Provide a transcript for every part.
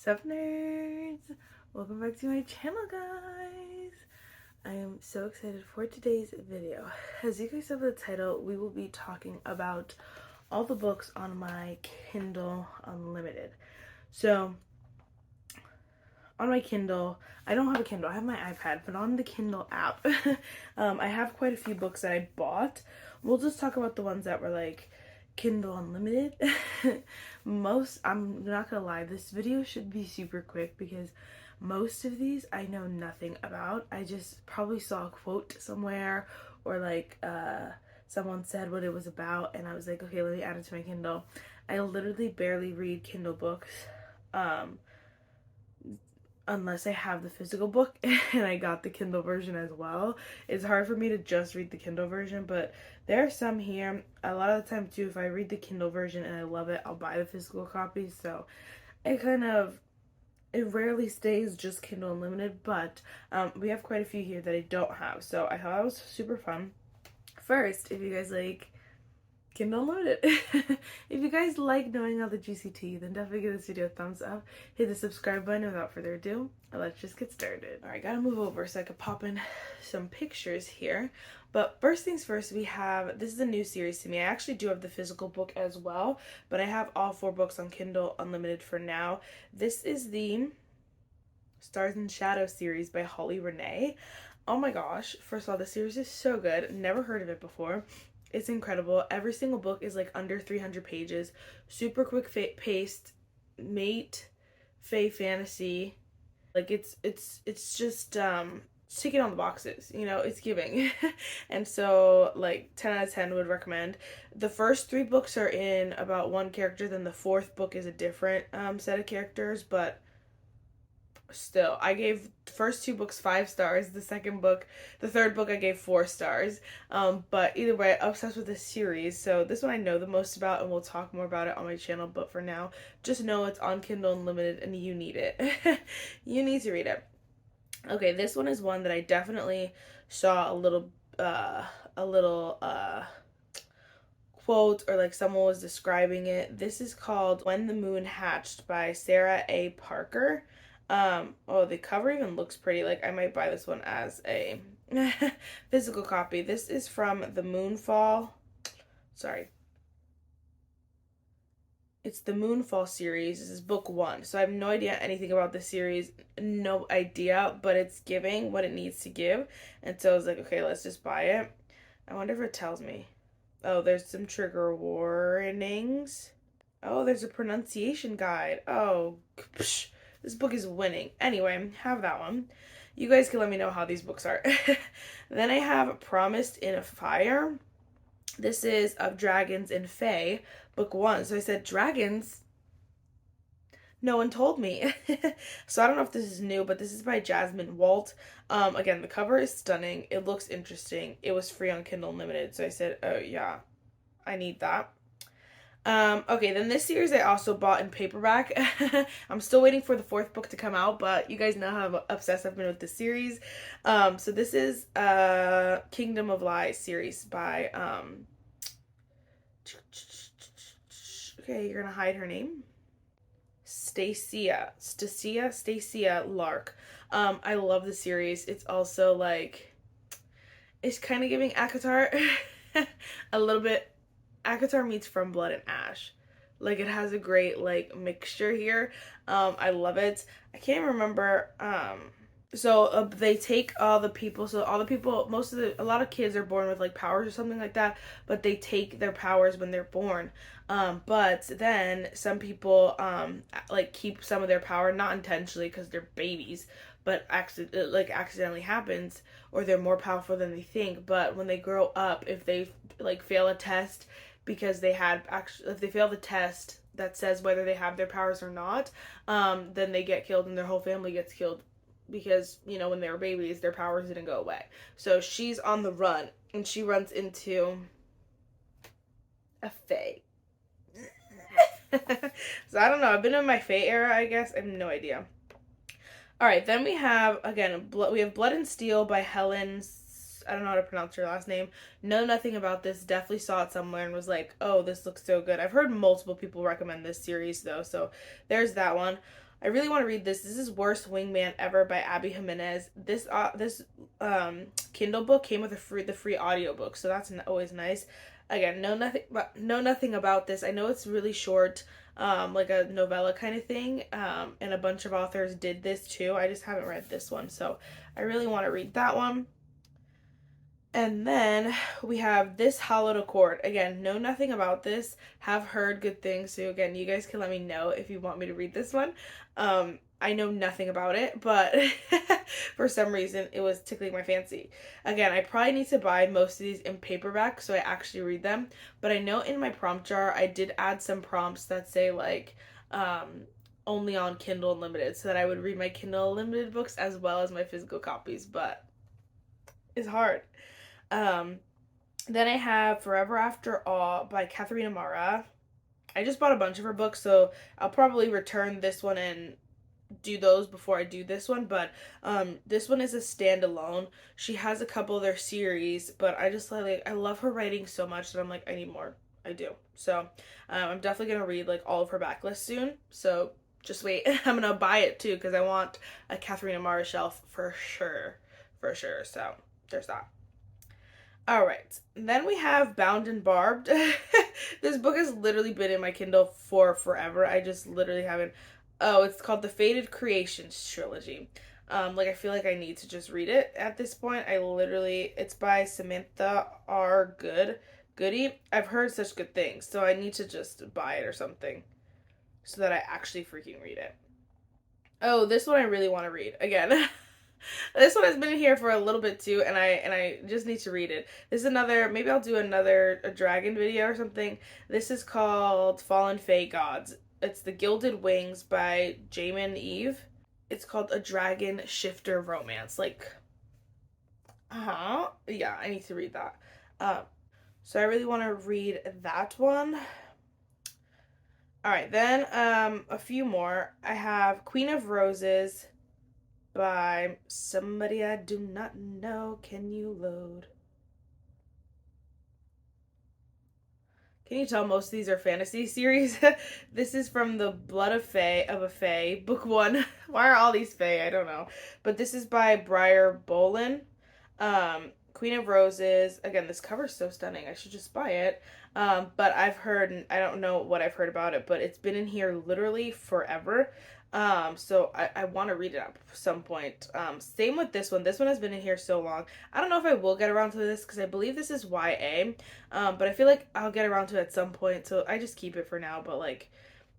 Sup nerds! Welcome back to my channel, guys! I am so excited for today's video. As you guys saw by the title, we will be talking about all the books on my Kindle Unlimited. So, on my Kindle, I don't have a Kindle, I have my iPad, but on the Kindle app, I have quite a few books that I bought. We'll just talk about the ones that were like Kindle Unlimited. I'm not gonna lie, this video should be super quick because most of these I know nothing about. I just probably saw a quote somewhere or like someone said what it was about and I was like, okay, let me add it to my Kindle. I literally barely read Kindle books unless I have the physical book and I got the Kindle version as well. It's hard for me to just read the Kindle version, but there are some here. A lot of the time too, if I read the Kindle version and I love it, I'll buy the physical copy. So it rarely stays just Kindle Unlimited, but we have quite a few here that I don't have. So I thought it was super fun. First, if you guys like Kindle Unlimited. If you guys like knowing all the juicy tea, then definitely give this video a thumbs up. Hit the subscribe button. Without further ado, let's just get started. Alright, gotta move over so I could pop in some pictures here. But first things first, this is a new series to me. I actually do have the physical book as well, but I have all 4 books on Kindle Unlimited for now. This is the Stars and Shadows series by Holly Renee. Oh my gosh, first of all, the series is so good. Never heard of it before. It's incredible. Every single book is like under 300 pages. Super quick paced, mate, fae fantasy. Like it's just ticking on the boxes, you know, it's giving. And so like 10 out of 10 would recommend. The first 3 books are in about one character, then the 4th book is a different set of characters, but still, I gave the first 2 books 5 stars. The third book I gave 4 stars. But either way, obsessed with this series. So this one I know the most about, and we'll talk more about it on my channel. But for now, just know it's on Kindle Unlimited, and you need it. You need to read it. Okay, this one is one that I definitely saw a little quote or like someone was describing it. This is called When the Moon Hatched by Sarah A. Parker. Oh, the cover even looks pretty. Like, I might buy this one as a physical copy. This is from the Moonfall. Sorry. It's the Moonfall series. This is book 1. So I have no idea anything about this series. No idea, but it's giving what it needs to give. And so I was like, okay, let's just buy it. I wonder if it tells me. Oh, there's some trigger warnings. Oh, there's a pronunciation guide. Oh, psh. This book is winning. Anyway, have that one. You guys can let me know how these books are. Then I have Promised in a Fire. This is Of Dragons and Fae, book 1. So I said, dragons? No one told me. So I don't know if this is new, but this is by Jasmine Walt. Again, the cover is stunning. It looks interesting. It was free on Kindle Unlimited. So I said, oh yeah, I need that. Okay, then this series I also bought in paperback. I'm still waiting for the 4th book to come out, but you guys know how obsessed I've been with this series. So this is Kingdom of Lies series by okay, you're gonna hide her name. Stacia Lark. I love the series. It's also like, it's kind of giving ACOTAR a little bit. ACOTAR meets From Blood and Ash. Like, it has a great like mixture here. I love it. I can't remember. They take all the people. So all the people, a lot of kids are born with like powers or something like that, but they take their powers when they're born. But then some people like keep some of their power, not intentionally because they're babies, but accidentally happens, or they're more powerful than they think. But when they grow up, if they like fail a test, because if they fail the test that says whether they have their powers or not, then they get killed and their whole family gets killed because, you know, when they were babies, their powers didn't go away. So she's on the run and she runs into a fae. So I don't know. I've been in my fae era, I guess. I have no idea. All right, then we have, again, we have Blood and Steel by Helen I don't know how to pronounce her last name. Know nothing about this. Definitely saw it somewhere and was like, oh, this looks so good. I've heard multiple people recommend this series, though, so there's that one. I really want to read this. This is Worst Wingman Ever by Abby Jimenez. This Kindle book came with the free audiobook, so that's always nice. Again, know nothing about this. I know it's really short, like a novella kind of thing, and a bunch of authors did this too. I just haven't read this one, so I really want to read that one. And then we have This Hollowed Accord. Again, know nothing about this. Have heard good things. So again, you guys can let me know if you want me to read this one. I know nothing about it, but for some reason it was tickling my fancy. Again, I probably need to buy most of these in paperback so I actually read them. But I know in my prompt jar I did add some prompts that say like only on Kindle Unlimited, so that I would read my Kindle Unlimited books as well as my physical copies, but it's hard. Then I have Forever After All by Katharina Mara. I just bought a bunch of her books, so I'll probably return this one and do those before I do this one, but this one is a standalone. She has a couple of their series, but I just like, I love her writing so much that I'm like, I need more. I do. So I'm definitely gonna read like all of her backlist soon, so just wait. I'm gonna buy it too because I want a Katharina Mara shelf for sure. So there's that. All right, then we have Bound and Barbed. This book has literally been in my Kindle for forever. I just literally haven't. Oh, it's called the Faded Creations trilogy. Like I feel like I need to just read it at this point. It's by Samantha R. Goody. I've heard such good things, so I need to just buy it or something so that I actually freaking read it. Oh, this one I really want to read again. This one has been here for a little bit too, and I just need to read it. This is another, maybe I'll do a dragon video or something. This is called Fallen Fae Gods. It's The Gilded Wings by Jamin Eve. It's called A Dragon Shifter Romance. Like, yeah, I need to read that. So I really want to read that one. All right, then a few more. I have Queen of Roses by somebody I do not know. Can you load? Can you tell most of these are fantasy series? This is from the Blood of a Fae, book 1. Why are all these Fae? I don't know. But this is by Briar Bolin. Queen of Roses. Again, this cover is so stunning. I should just buy it. But I've heard, and I don't know what I've heard about it, but it's been in here literally forever. So I want to read it at some point. Same with this one. This one has been in here so long. I don't know if I will get around to this because I believe this is YA. But I feel like I'll get around to it at some point. So I just keep it for now. But like,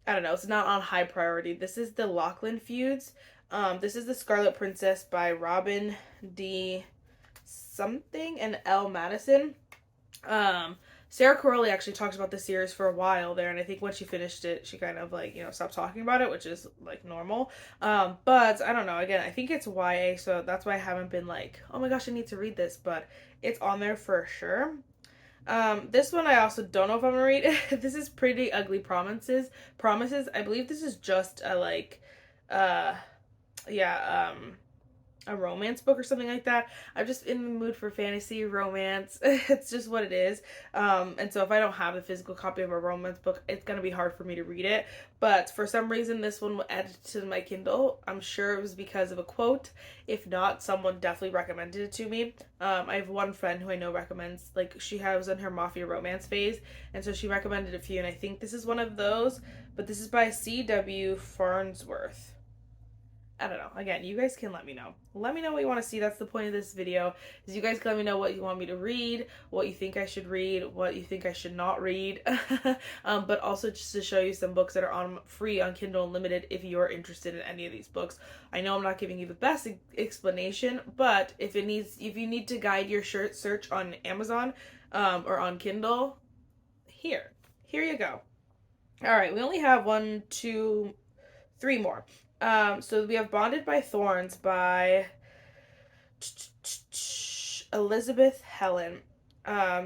I don't know. It's not on high priority. This is the Lachlan Feuds. This is The Scarlet Princess by Robin D. something and L. Madison. Sarah Corelli actually talked about the series for a while there, and I think when she finished it, she kind of like, stopped talking about it, which is like normal. But I don't know, again, I think it's YA, so that's why I haven't been like, oh my gosh, I need to read this, but it's on there for sure. This one I also don't know if I'm gonna read. This is Pretty Ugly Promises. I believe this is just a like, a romance book or something like that. I'm just in the mood for fantasy romance. It's just what it is. And so if I don't have a physical copy of a romance book, it's gonna be hard for me to read it. But for some reason, this one was added to my Kindle. I'm sure it was because of a quote. If not, someone definitely recommended it to me. I have one friend who I know recommends, like, she was in her mafia romance phase, and so she recommended a few, and I think this is one of those. But this is by C.W. Farnsworth. I don't know. Again, you guys can let me know. Let me know what you want to see. That's the point of this video, is you guys can let me know what you want me to read, what you think I should read, what you think I should not read. But also just to show you some books that are free on Kindle Unlimited if you're interested in any of these books. I know I'm not giving you the best explanation, but if you need to guide your search on Amazon or on Kindle, here you go. All right, we only have 1, 2, 3 more. So we have Bonded by Thorns by Elizabeth Helen.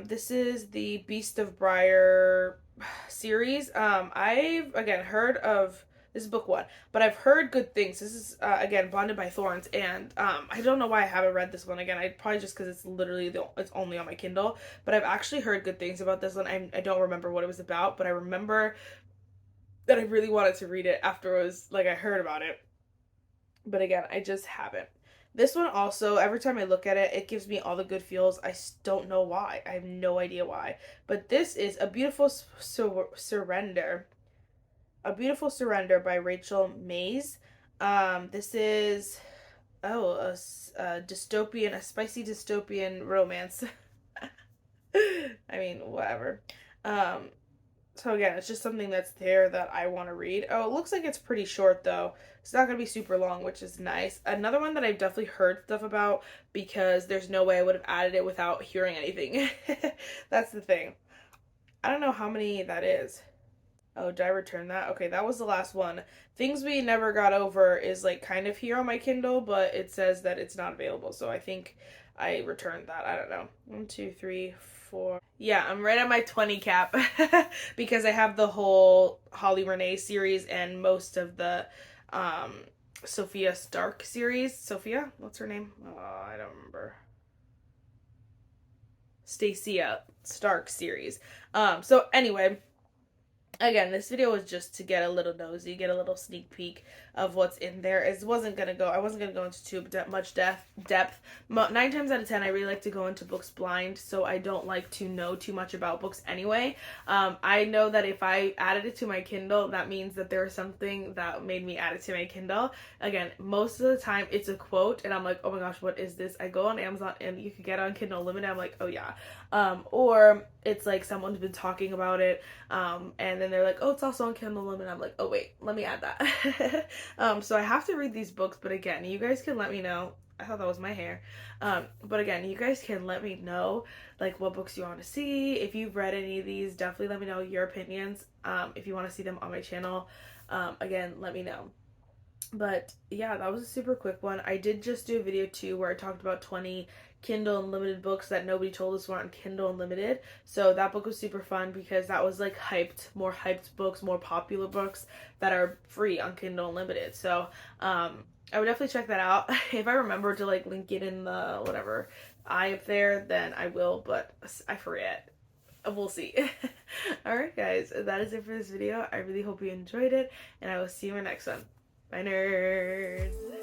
This is the Beast of Briar series. I've, again, heard of, this is book 1, but I've heard good things. This is, again, Bonded by Thorns, and I don't know why I haven't read this one. Again, probably just because it's literally, it's only on my Kindle, but I've actually heard good things about this one. I don't remember what it was about, but I remember that I really wanted to read it after it was like I heard about it. But again, I just haven't. This one also, every time I look at it, it gives me all the good feels. I don't know why. I have no idea why. But this is A Beautiful Surrender. A Beautiful Surrender by Rachel Mays. This is, a dystopian, a spicy dystopian romance. I mean, whatever. Um, so again, it's just something that's there that I want to read. Oh, it looks like it's pretty short though. It's not going to be super long, which is nice. Another one that I've definitely heard stuff about because there's no way I would have added it without hearing anything. That's the thing. I don't know how many that is. Oh, did I return that? Okay, that was the last one. Things We Never Got Over is like kind of here on my Kindle, but it says that it's not available. So I think I returned that. I don't know. 1, 2, 3, 4. Yeah, I'm right at my 20 cap because I have the whole Holly Renee series and most of the um, Sophia Stark series. Sophia? What's her name? Oh, I don't remember. Stacia Stark series. So anyway, again, this video was just to get a little nosy, get a little sneak peek of what's in there. I wasn't gonna go into too much depth. 9 times out of 10, I really like to go into books blind, so I don't like to know too much about books anyway. I know that if I added it to my Kindle, that means that there was something that made me add it to my Kindle. Again, most of the time it's a quote, and I'm like, oh my gosh, what is this? I go on Amazon, and you can get it on Kindle Unlimited. I'm like, oh yeah. Or it's like someone's been talking about it, and then they're like, oh, it's also on Kindle Unlimited. I'm like, oh wait, let me add that. So I have to read these books, but again, you guys can let me know. I thought that was my hair. But again, you guys can let me know like what books you want to see. If you've read any of these, definitely let me know your opinions. If you want to see them on my channel, again, let me know. But yeah, that was a super quick one. I did just do a video too where I talked about 20 Kindle Unlimited books that nobody told us were on Kindle Unlimited. So that book was super fun because that was like more hyped books, more popular books that are free on Kindle Unlimited. So I would definitely check that out. If I remember to like link it in the whatever eye up there, then I will, but I forget. We'll see. Alright guys, that is it for this video. I really hope you enjoyed it, and I will see you in my next one. Bye, nerds.